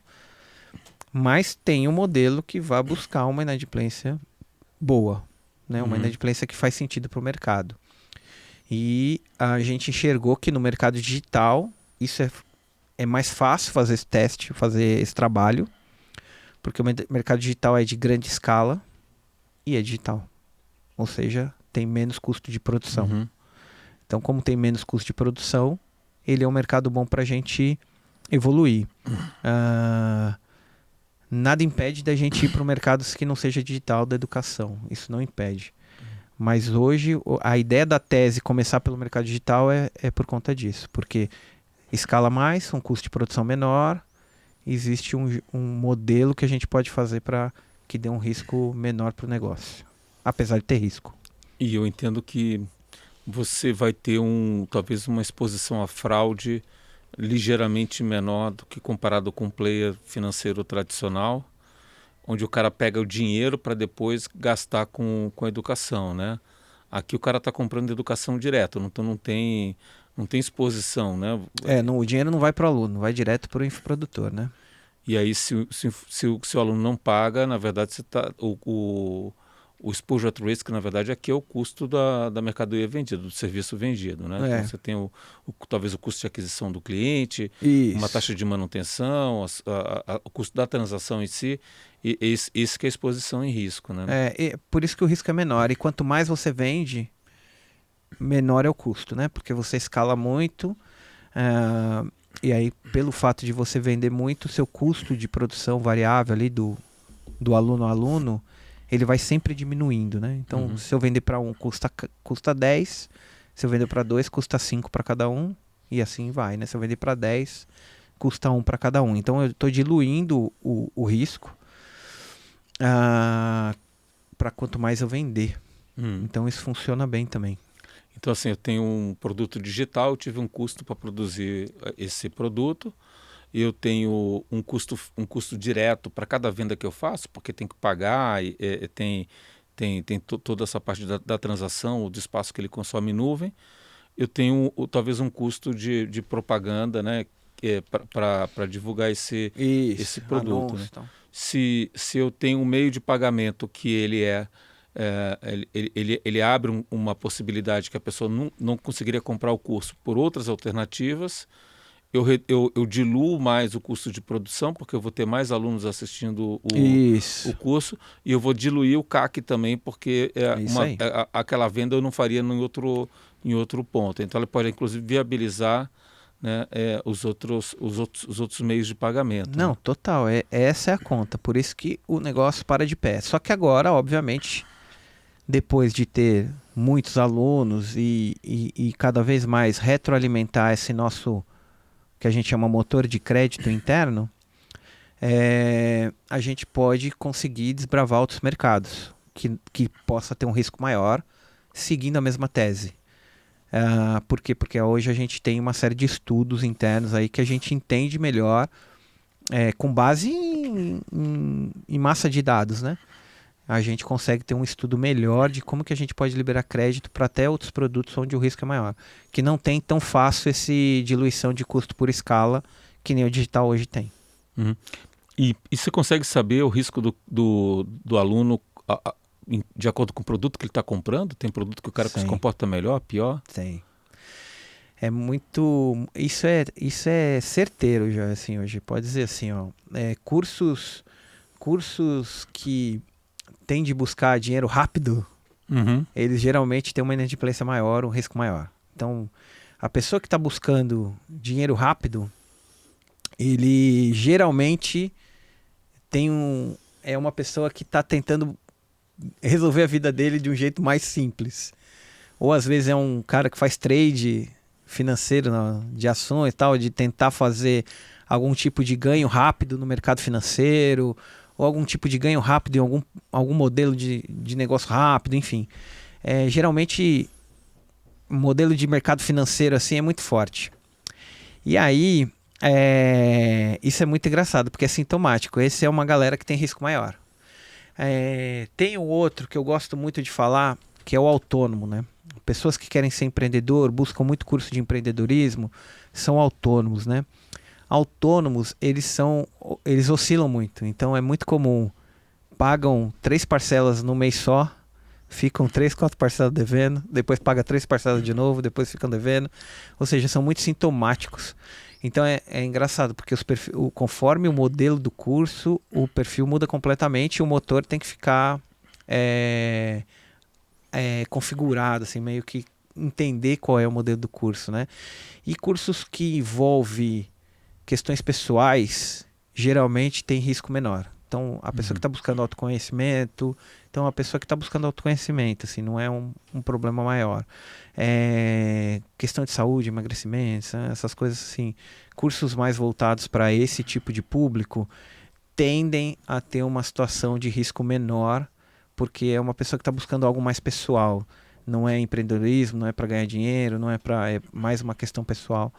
mas tem um modelo que vai buscar uma inadimplência boa, né? Uma inadimplência que faz sentido para o mercado. E a gente enxergou que no mercado digital isso é mais fácil fazer esse teste, fazer esse trabalho, porque o mercado digital é de grande escala e é digital. Ou seja, tem menos custo de produção. Então, como tem menos custo de produção, ele é um mercado bom para a gente evoluir. Nada impede da gente ir para um mercado que não seja digital da educação. Isso não impede. Mas hoje, a ideia da tese começar pelo mercado digital é por conta disso. Porque escala mais, um custo de produção menor, existe um modelo que a gente pode fazer para que dê um risco menor para o negócio. Apesar de ter risco.
E eu entendo que você vai ter talvez uma exposição à fraude ligeiramente menor do que comparado com um player financeiro tradicional, onde o cara pega o dinheiro para depois gastar com a educação, né? Aqui o cara está comprando educação direto, então não tem exposição, né?
O dinheiro não vai para o aluno, vai direto para o infoprodutor, né?
E aí se o aluno não paga, na verdade você tá, o exposure at risk, na verdade, aqui é o custo da mercadoria vendida, do serviço vendido, né? Então você tem talvez o custo de aquisição do cliente, uma taxa de manutenção, o custo da transação em si, e isso que é a exposição em risco, né?
Por isso que o risco é menor. E quanto mais você vende, menor é o custo, né? Porque você escala muito, e aí pelo fato de você vender muito, seu custo de produção variável ali do aluno a aluno, ele vai sempre diminuindo, né? Então, se eu vender para um, custa 10, se eu vender para 2, custa 5 para cada um, e assim vai, né? Se eu vender para 10, custa 1 para cada um. Então, eu estou diluindo o risco para quanto mais eu vender. Então, isso funciona bem também.
Então, assim, eu tenho um produto digital, eu tive um custo para produzir esse produto, eu tenho um custo direto para cada venda que eu faço, porque tem que pagar, tem toda essa parte da transação, do espaço que ele consome em nuvem. Eu tenho talvez um custo de propaganda, né, para divulgar esse produto.
Anúncio,
né?
então.
Se eu tenho um meio de pagamento que ele abre uma possibilidade que a pessoa não conseguiria comprar o curso por outras alternativas, eu diluo mais o custo de produção, porque eu vou ter mais alunos assistindo o curso, e eu vou diluir o CAC também, porque aquela venda eu não faria em outro ponto. Então ela pode inclusive viabilizar, né, os outros meios de pagamento.
Não,
né?
total. Essa é a conta. Por isso que o negócio para de pé. Só que agora, obviamente, depois de ter muitos alunos e cada vez mais retroalimentar esse nosso, que a gente chama motor de crédito interno, a gente pode conseguir desbravar outros mercados que possa ter um risco maior, seguindo a mesma tese. Por quê? Porque hoje a gente tem uma série de estudos internos aí que a gente entende melhor, com base em massa de dados, né? A gente consegue ter um estudo melhor de como que a gente pode liberar crédito para até outros produtos onde o risco é maior. Que não tem tão fácil essa diluição de custo por escala que nem o digital hoje tem.
E você consegue saber o risco do aluno de acordo com o produto que ele está comprando? Tem produto que o cara se comporta melhor, pior?
Tem. é muito, isso é certeiro já, assim, hoje, pode dizer assim, ó, cursos que têm de buscar dinheiro rápido,
Uhum.
eles geralmente têm uma inadimplência maior, um risco maior. Então, a pessoa que está buscando dinheiro rápido, ele geralmente é uma pessoa que está tentando resolver a vida dele de um jeito mais simples. Ou às vezes é um cara que faz trade financeiro de ações e tal, de tentar fazer algum tipo de ganho rápido no mercado financeiro, ou algum tipo de ganho rápido em algum modelo de negócio rápido, enfim. Geralmente, o modelo de mercado financeiro assim é muito forte. E aí, isso é muito engraçado, porque é sintomático. Esse é uma galera que tem risco maior. Tem um outro que eu gosto muito de falar, que é o autônomo, né? Pessoas que querem ser empreendedor, buscam muito curso de empreendedorismo, são autônomos, né? Autônomos, eles oscilam muito. Então é muito comum, pagam 3 parcelas no mês só, ficam 3, 4 parcelas devendo, depois paga 3 parcelas de novo, depois ficam devendo. Ou seja, são muito sintomáticos. Então é engraçado, porque conforme o modelo do curso, o perfil muda completamente e o motor tem que ficar configurado, assim, meio que entender qual é o modelo do curso, né? E cursos que envolvem questões pessoais, geralmente tem risco menor. Então, a pessoa que está buscando autoconhecimento, então a pessoa que está buscando autoconhecimento, assim, não é um problema maior. Questão de saúde, emagrecimento, essas coisas assim, cursos mais voltados para esse tipo de público tendem a ter uma situação de risco menor, porque é uma pessoa que está buscando algo mais pessoal. Não é empreendedorismo, não é para ganhar dinheiro, é mais uma questão pessoal.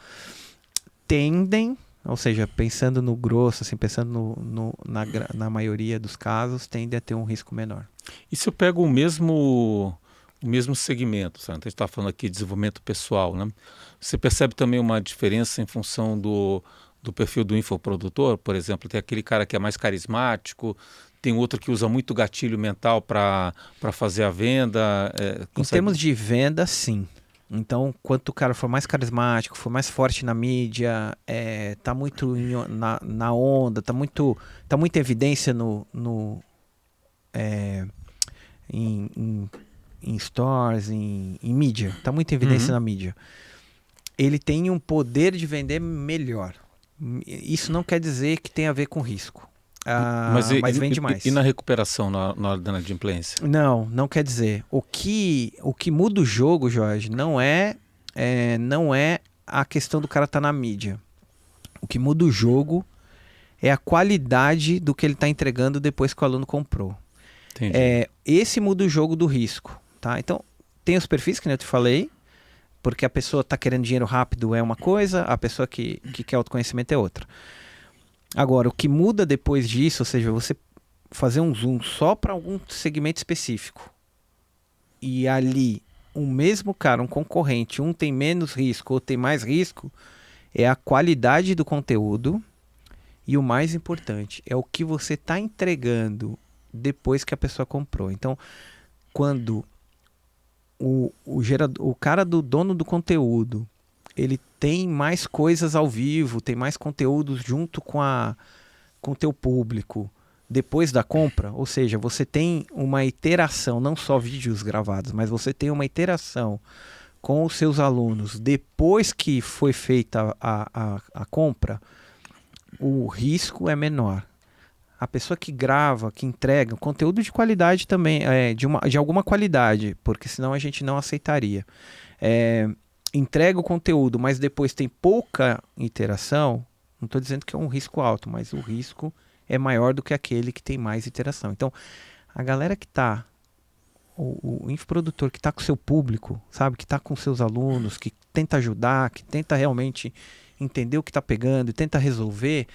Ou seja, pensando no grosso, assim, pensando na maioria dos casos, tende a ter um risco menor.
E se eu pego o mesmo segmento, sabe? Então, a gente está falando aqui de desenvolvimento pessoal, né? Você percebe também uma diferença em função do perfil do infoprodutor? Por exemplo, tem aquele cara que é mais carismático, tem outro que usa muito gatilho mental para fazer a venda.
Em termos de venda, sim. Então, quanto o cara for mais carismático, for mais forte na mídia, tá muito na onda, tá muito em evidência em stores, em mídia, tá muito em evidência na mídia. Ele tem um poder de vender melhor. Isso não quer dizer que tem a ver com risco. Mas vende mais.
E na recuperação, na hora da inadimplência?
Não quer dizer. O que muda o jogo, Jorge, não é a questão do cara estar na mídia. O que muda o jogo é a qualidade do que ele está entregando depois que o aluno comprou.
Entendi.
Esse muda o jogo do risco. Tá? Então, tem os perfis que eu te falei, porque a pessoa está querendo dinheiro rápido é uma coisa, a pessoa que quer autoconhecimento é outra. Agora, o que muda depois disso, ou seja, você fazer um zoom só para algum segmento específico e ali um mesmo cara, um concorrente, um tem menos risco ou tem mais risco, é a qualidade do conteúdo e o mais importante, é o que você está entregando depois que a pessoa comprou. Então, quando o cara do dono do conteúdo, ele tem mais coisas ao vivo, tem mais conteúdos junto com o teu público depois da compra, ou seja, você tem uma interação, não só vídeos gravados, mas você tem uma interação com os seus alunos depois que foi feita a compra, o risco é menor. A pessoa que grava, que entrega, conteúdo de qualidade também, de alguma qualidade, porque senão a gente não aceitaria. Entrega o conteúdo, mas depois tem pouca interação, não estou dizendo que é um risco alto, mas o risco é maior do que aquele que tem mais interação. Então, a galera que está, o infoprodutor que está com o seu público, sabe, que está com seus alunos, que tenta ajudar, que tenta realmente entender o que está pegando e tenta resolver,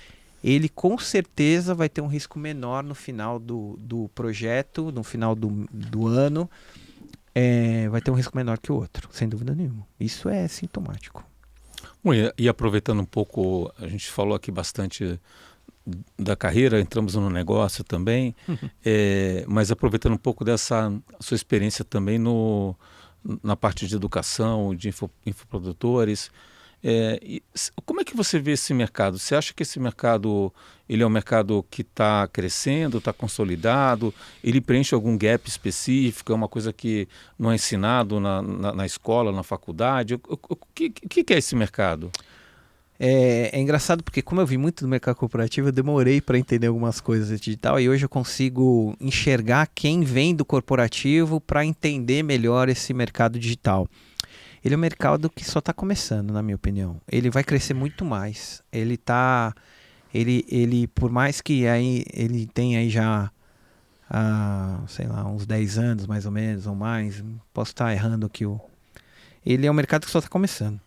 ele com certeza vai ter um risco menor no final do projeto, no final do ano, vai ter um risco menor que o outro, sem dúvida nenhuma. Isso é sintomático.
Bom, e aproveitando um pouco, a gente falou aqui bastante da carreira, entramos no negócio também, mas aproveitando um pouco dessa sua experiência também na parte de educação, de infoprodutores. Como é que você vê esse mercado? Você acha que esse mercado ele é um mercado que está crescendo, está consolidado? Ele preenche algum gap específico? É uma coisa que não é ensinado na escola, na faculdade? O que é esse mercado?
É engraçado porque como eu vi muito do mercado corporativo, eu demorei para entender algumas coisas de digital e hoje eu consigo enxergar quem vem do corporativo para entender melhor esse mercado digital. Ele é um mercado que só está começando, na minha opinião. Ele vai crescer muito mais. Ele por mais que aí ele tenha aí já, sei lá, uns 10 anos mais ou menos, ou mais, posso estar errando aqui. Ele é um mercado que só está começando.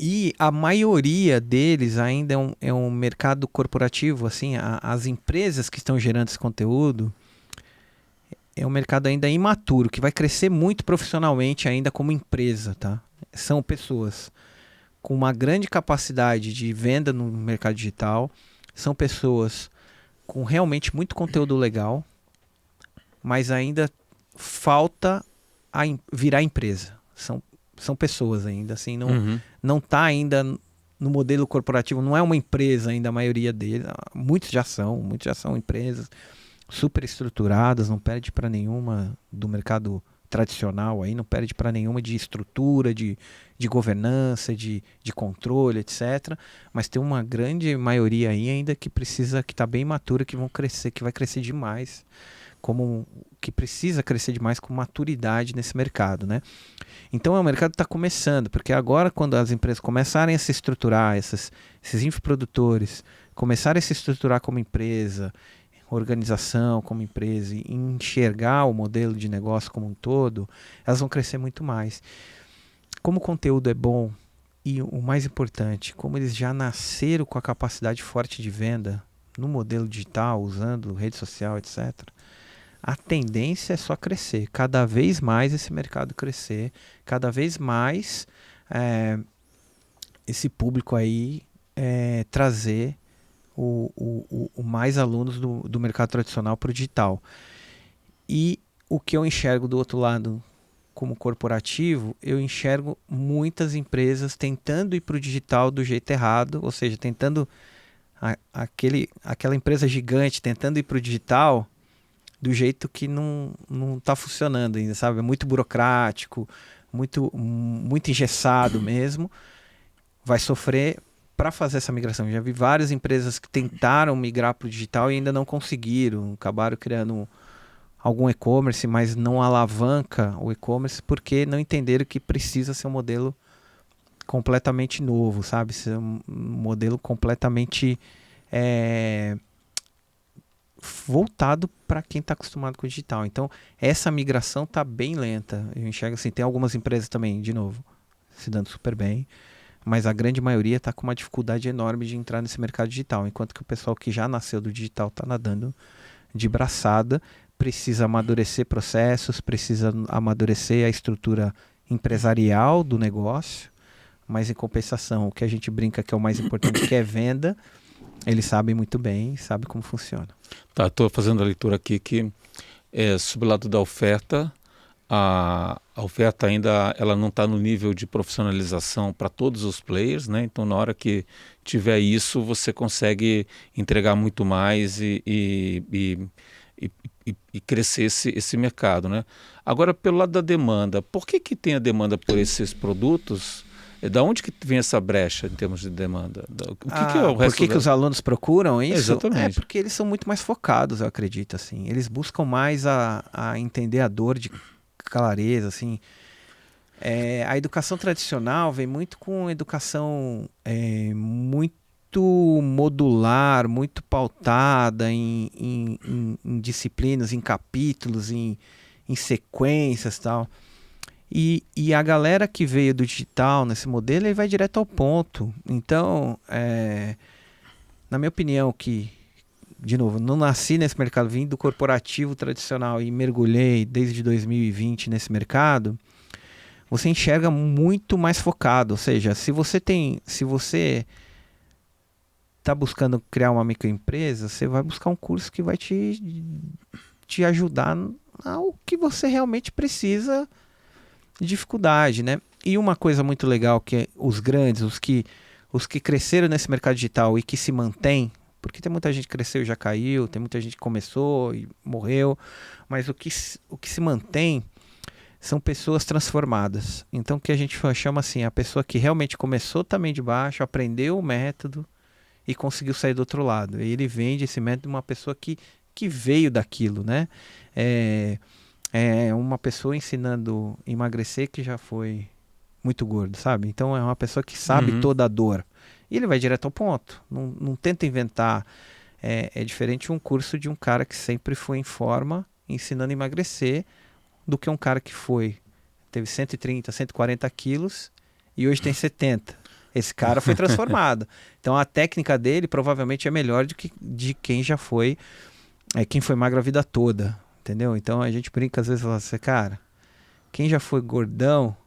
E a maioria deles ainda é um mercado corporativo, assim, as empresas que estão gerando esse conteúdo é um mercado ainda imaturo, que vai crescer muito profissionalmente ainda como empresa, tá? São pessoas com uma grande capacidade de venda no mercado digital, são pessoas com realmente muito conteúdo legal, mas ainda falta virar empresa. São pessoas ainda, assim, não tá ainda no modelo corporativo, não é uma empresa ainda a maioria deles, muitos já são empresas super estruturadas, não perde para nenhuma do mercado tradicional, aí não perde para nenhuma de estrutura, de governança, de controle, etc. Mas tem uma grande maioria aí ainda que está bem imatura, que vão crescer, que vai crescer demais, que precisa crescer demais com maturidade nesse mercado, né? Então o mercado está começando, porque agora quando as empresas começarem a se estruturar, esses infoprodutores começarem a se estruturar como empresa, organização como empresa e enxergar o modelo de negócio como um todo, elas vão crescer muito mais. Como o conteúdo é bom e o mais importante, como eles já nasceram com a capacidade forte de venda no modelo digital, usando rede social, etc., a tendência é só crescer. Cada vez mais esse mercado crescer, cada vez mais esse público aí trazer o mais alunos do mercado tradicional para o digital. E o que eu enxergo do outro lado como corporativo, eu enxergo muitas empresas tentando ir para o digital do jeito errado, ou seja, tentando aquela empresa gigante tentando ir para o digital do jeito que não está funcionando ainda, sabe? É muito burocrático, muito engessado mesmo. Vai sofrer para fazer essa migração. Já vi várias empresas que tentaram migrar para o digital e ainda não conseguiram. Acabaram criando algum e-commerce, mas não alavanca o e-commerce porque não entenderam que precisa ser um modelo completamente novo, sabe? Ser um modelo completamente voltado para quem está acostumado com o digital. Então, essa migração está bem lenta. Eu enxergo assim, tem algumas empresas também, de novo, se dando super bem, mas a grande maioria está com uma dificuldade enorme de entrar nesse mercado digital, enquanto que o pessoal que já nasceu do digital está nadando de braçada, precisa amadurecer processos, precisa amadurecer a estrutura empresarial do negócio, mas em compensação, o que a gente brinca que é o mais importante, que é venda, eles sabem muito bem, sabem como funciona.
Tá, estou fazendo a leitura aqui que sob o lado da oferta, a oferta ainda ela não está no nível de profissionalização para todos os players, né? Então na hora que tiver isso, você consegue entregar muito mais e crescer esse mercado, né? Agora, pelo lado da demanda, por que tem a demanda por esses produtos? Da onde que vem essa brecha em termos de demanda? O que é o resto
por que os alunos procuram isso?
Exatamente.
Porque eles são muito mais focados, eu acredito, assim. Eles buscam mais a entender a dor de clareza, assim. A educação tradicional vem muito com educação muito modular, muito pautada em disciplinas, em capítulos, em sequências e tal. E a galera que veio do digital nesse modelo, ele vai direto ao ponto. Então, na minha opinião, que, de novo, não nasci nesse mercado, vim do corporativo tradicional e mergulhei desde 2020 nesse mercado, você enxerga muito mais focado. Ou seja, se você está buscando criar uma microempresa, você vai buscar um curso que vai te ajudar ao que você realmente precisa de dificuldade, né? E uma coisa muito legal que é os grandes, os que cresceram nesse mercado digital e que se mantêm, porque tem muita gente que cresceu e já caiu, tem muita gente que começou e morreu, mas o que se mantém são pessoas transformadas. Então, o que a gente chama assim, a pessoa que realmente começou também de baixo, aprendeu o método e conseguiu sair do outro lado. E ele vende esse método de uma pessoa que veio daquilo, né? É uma pessoa ensinando a emagrecer que já foi muito gordo, sabe? Então, é uma pessoa que sabe toda a dor. E ele vai direto ao ponto. Não tenta inventar. É diferente um curso de um cara que sempre foi em forma, ensinando a emagrecer, do que um cara que teve 130, 140 quilos e hoje tem 70. Esse cara foi transformado. Então a técnica dele provavelmente é melhor do que de quem já foi, quem foi magro a vida toda, entendeu? Então a gente brinca às vezes e fala assim, cara, quem já foi gordão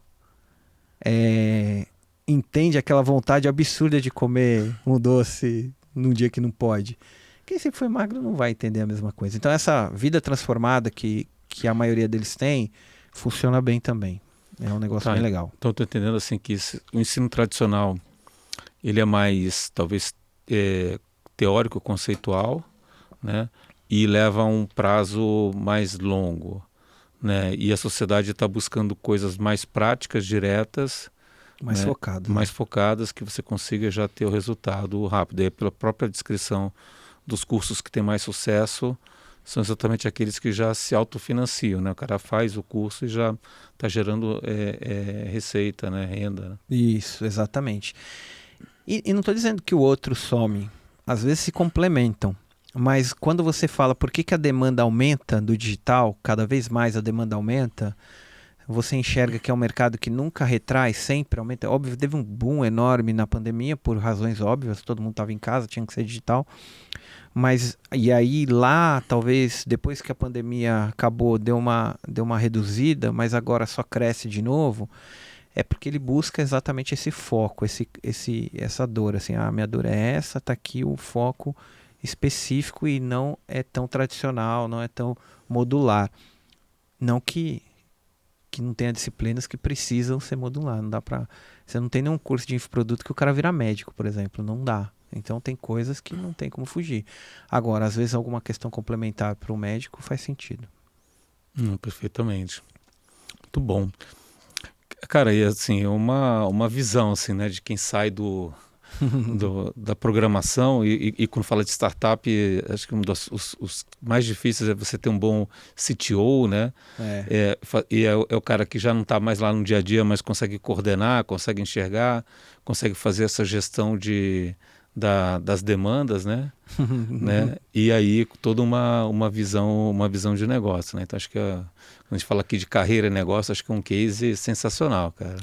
entende aquela vontade absurda de comer um doce num dia que não pode. Quem sempre foi magro não vai entender a mesma coisa. Então essa vida transformada que a maioria deles tem, funciona bem também. É um negócio bem legal.
Então estou entendendo assim que o ensino tradicional, ele é mais, talvez, teórico, conceitual, né? E leva a um prazo mais longo, né? E a sociedade está buscando coisas mais práticas, diretas,
mais
né?
focadas.
Mais focadas, que você consiga já ter o resultado rápido. E pela própria descrição dos cursos que têm mais sucesso, são exatamente aqueles que já se autofinanciam, né? O cara faz o curso e já está gerando receita, né? Renda. Né?
Isso, exatamente. E não estou dizendo que o outro some. Às vezes se complementam. Mas quando você fala por que a demanda aumenta do digital, cada vez mais a demanda aumenta, você enxerga que é um mercado que nunca retrai, sempre aumenta. Óbvio, teve um boom enorme na pandemia, por razões óbvias, todo mundo estava em casa, tinha que ser digital. Mas, e aí lá, talvez, depois que a pandemia acabou, deu uma reduzida, mas agora só cresce de novo, é porque ele busca exatamente esse foco, essa dor, assim, minha dor é essa, tá aqui o foco específico e não é tão tradicional, não é tão modular. Não que não tenha disciplinas que precisam ser modular, não dá pra... Você não tem nenhum curso de infoproduto que o cara vira médico, por exemplo, não dá. Então tem coisas que não tem como fugir. Agora, às vezes alguma questão complementar para o médico faz sentido.
Perfeitamente. Muito bom. Cara, e assim, uma visão assim, né, de quem sai da programação e quando fala de startup, acho que um os mais difíceis é você ter um bom CTO, né? É o cara que já não está mais lá no dia a dia, mas consegue coordenar, consegue enxergar, consegue fazer essa gestão das demandas, né? né? E aí toda uma visão de negócio, né? Então acho que quando a gente fala aqui de carreira e negócio, acho que é um case sensacional, cara.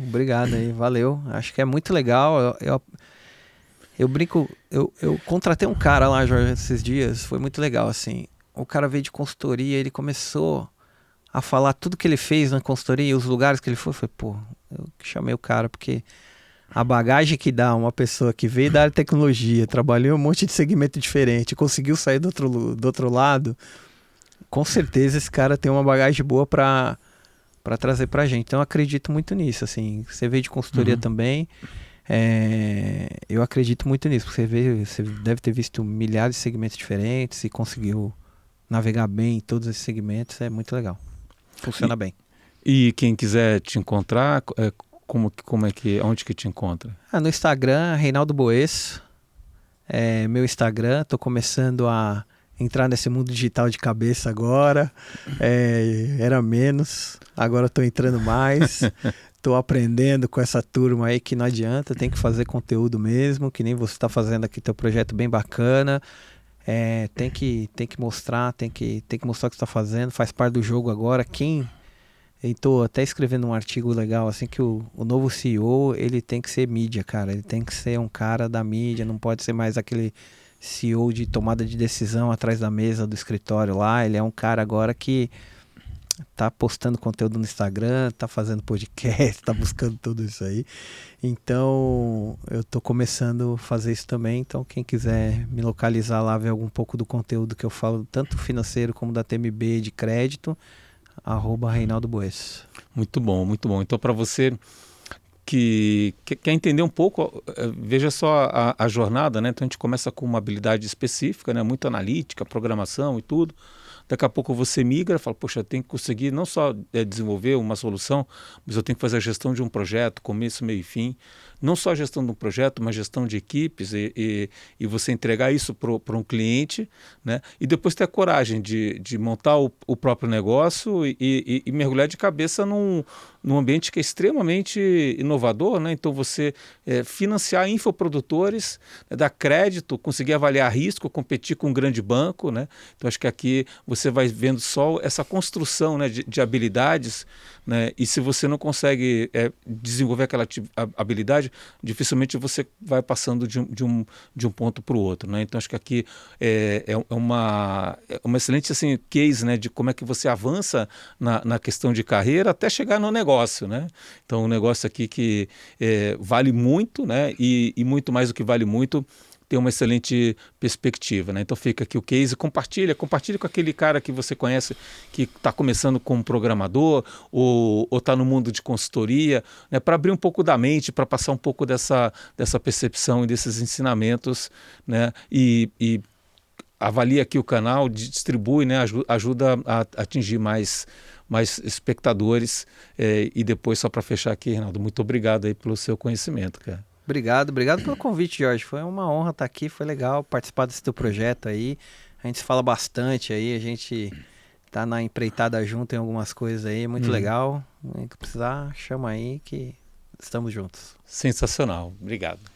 Obrigado aí, valeu. Acho que é muito legal. Eu brinco, eu contratei um cara lá, Jorge, esses dias, foi muito legal, assim. O cara veio de consultoria, ele começou a falar tudo que ele fez na consultoria, os lugares que ele foi, eu chamei o cara porque a bagagem que dá uma pessoa que veio da área de tecnologia, trabalhou em um monte de segmento diferente, conseguiu sair do outro lado, com certeza esse cara tem uma bagagem boa para trazer pra gente. Então eu acredito muito nisso, assim. Você veio de consultoria também, eu acredito muito nisso, porque você deve ter visto milhares de segmentos diferentes e conseguiu navegar bem em todos esses segmentos, é muito legal. Funciona bem.
E quem quiser te encontrar, onde que te encontra?
No Instagram, Reinaldo Boesso, meu Instagram, tô começando a entrar nesse mundo digital de cabeça agora, era menos, agora tô entrando mais, tô aprendendo com essa turma aí que não adianta, tem que fazer conteúdo mesmo, que nem você tá fazendo aqui, teu projeto bem bacana, tem que mostrar, tem que mostrar o que você tá fazendo, faz parte do jogo agora, estou até escrevendo um artigo legal, assim, que o novo CEO, ele tem que ser mídia, cara. Ele tem que ser um cara da mídia, não pode ser mais aquele CEO de tomada de decisão atrás da mesa do escritório lá. Ele é um cara agora que tá postando conteúdo no Instagram, tá fazendo podcast, tá buscando tudo isso aí. Então, eu tô começando a fazer isso também. Então, quem quiser me localizar lá, ver algum pouco do conteúdo que eu falo, tanto financeiro como da TMB de crédito, @Reinaldo Boes.
Muito bom, muito bom. Então, para você que quer entender um pouco, veja só a jornada, né? Então a gente começa com uma habilidade específica, né? Muito analítica, programação e tudo. Daqui a pouco você migra, fala, poxa, eu tenho que conseguir não só desenvolver uma solução, mas eu tenho que fazer a gestão de um projeto, começo, meio e fim. Não só a gestão de um projeto, mas gestão de equipes e você entregar isso para um cliente, né? E depois ter a coragem de montar o próprio negócio e mergulhar de cabeça num ambiente que é extremamente inovador, né? Então você financiar infoprodutores, dar crédito, conseguir avaliar risco, competir com um grande banco, né? Então acho que aqui você vai vendo só essa construção, né, de habilidades, né? E se você não consegue desenvolver aquela habilidade, dificilmente você vai passando de um ponto para o outro, né? Então acho que aqui uma excelente assim, case, né, de como é que você avança na questão de carreira até chegar no negócio, né? Então um negócio aqui que vale muito, né? E muito mais do que vale muito, tem uma excelente perspectiva, né? Então fica aqui o case, compartilha com aquele cara que você conhece que está começando como programador ou está no mundo de consultoria, né? Para abrir um pouco da mente, para passar um pouco dessa percepção e desses ensinamentos, né? E avalia aqui o canal, distribui, né? Ajuda a atingir mais espectadores. E depois, só para fechar aqui, Reinaldo, muito obrigado aí pelo seu conhecimento, cara.
Obrigado pelo convite, Jorge. Foi uma honra estar aqui, foi legal participar desse teu projeto aí. A gente se fala bastante aí, a gente tá na empreitada junto em algumas coisas aí, muito legal. Se precisar, chama aí que estamos juntos.
Sensacional, obrigado.